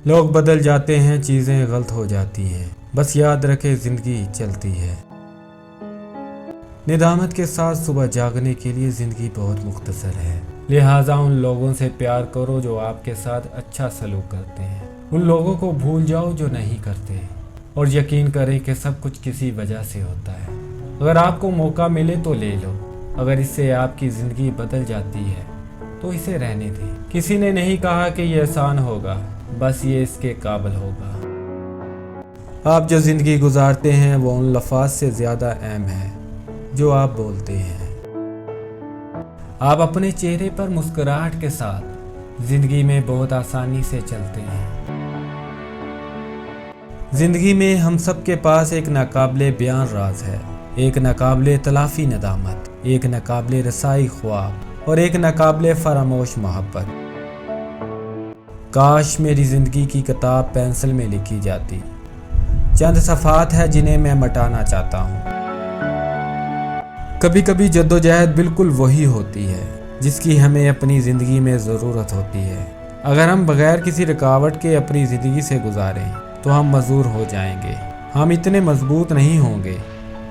لوگ بدل جاتے ہیں، چیزیں غلط ہو جاتی ہیں، بس یاد رکھے زندگی چلتی ہے۔ ندامت کے ساتھ صبح جاگنے کے لیے زندگی بہت مختصر ہے، لہٰذا ان لوگوں سے پیار کرو جو آپ کے ساتھ اچھا سلوک کرتے ہیں، ان لوگوں کو بھول جاؤ جو نہیں کرتے، اور یقین کریں کہ سب کچھ کسی وجہ سے ہوتا ہے۔ اگر آپ کو موقع ملے تو لے لو، اگر اس سے آپ کی زندگی بدل جاتی ہے تو اسے رہنے دیں۔ کسی نے نہیں کہا کہ یہ آسان ہوگا، بس یہ اس کے قابل ہوگا۔ آپ جو زندگی گزارتے ہیں وہ ان لفظ سے زیادہ اہم ہے جو آپ بولتے ہیں۔ آپ اپنے چہرے پر مسکراہٹ کے ساتھ زندگی میں بہت آسانی سے چلتے ہیں۔ زندگی میں ہم سب کے پاس ایک ناقابل بیان راز ہے، ایک ناقابل تلافی ندامت، ایک ناقابل رسائی خواب اور ایک ناقابل فراموش محبت۔ کاش میری زندگی کی کتاب پینسل میں لکھی جاتی، چند صفحات ہے جنہیں میں مٹانا چاہتا ہوں۔ کبھی کبھی جدوجہد بالکل وہی ہوتی ہے جس کی ہمیں اپنی زندگی میں ضرورت ہوتی ہے۔ اگر ہم بغیر کسی رکاوٹ کے اپنی زندگی سے گزاریں تو ہم معذور ہو جائیں گے، ہم اتنے مضبوط نہیں ہوں گے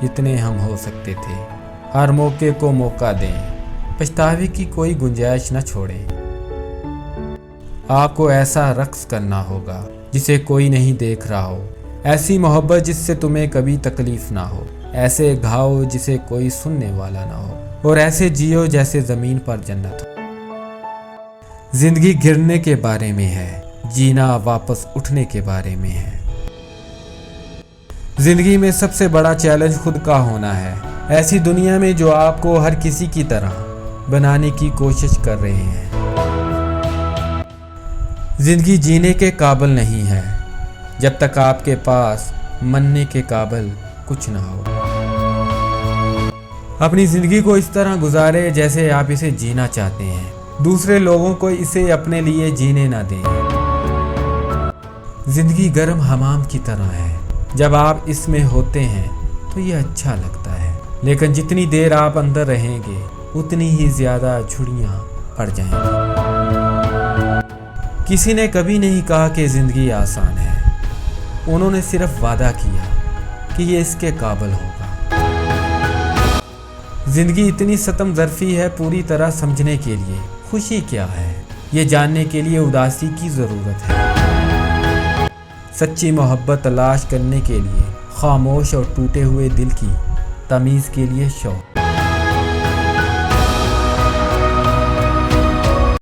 جتنے ہم ہو سکتے تھے۔ ہر موقع کو موقع دیں، پچھتاوے کی کوئی گنجائش نہ چھوڑیں۔ آپ کو ایسا رقص کرنا ہوگا جسے کوئی نہیں دیکھ رہا ہو، ایسی محبت جس سے تمہیں کبھی تکلیف نہ ہو، ایسے گھاؤ جسے کوئی سننے والا نہ ہو، اور ایسے جیو جیسے زمین پر جنت ہو۔ زندگی گرنے کے بارے میں ہے، جینا واپس اٹھنے کے بارے میں ہے۔ زندگی میں سب سے بڑا چیلنج خود کا ہونا ہے، ایسی دنیا میں جو آپ کو ہر کسی کی طرح بنانے کی کوشش کر رہے ہیں۔ زندگی جینے کے قابل نہیں ہے جب تک آپ کے پاس مننے کے قابل کچھ نہ ہو۔ اپنی زندگی کو اس طرح گزارے جیسے آپ اسے جینا چاہتے ہیں، دوسرے لوگوں کو اسے اپنے لیے جینے نہ دیں۔ زندگی گرم حمام کی طرح ہے، جب آپ اس میں ہوتے ہیں تو یہ اچھا لگتا ہے، لیکن جتنی دیر آپ اندر رہیں گے اتنی ہی زیادہ جھڑیاں پڑ جائیں گی۔ کسی نے کبھی نہیں کہا کہ زندگی آسان ہے، انہوں نے صرف وعدہ کیا کہ یہ اس کے قابل ہوگا۔ زندگی اتنی ستم ظرفی ہے پوری طرح سمجھنے کے لیے خوشی کیا ہے، یہ جاننے کے لیے اداسی کی ضرورت ہے۔ سچی محبت تلاش کرنے کے لیے خاموش اور ٹوٹے ہوئے دل کی تمیز کے لیے شوق۔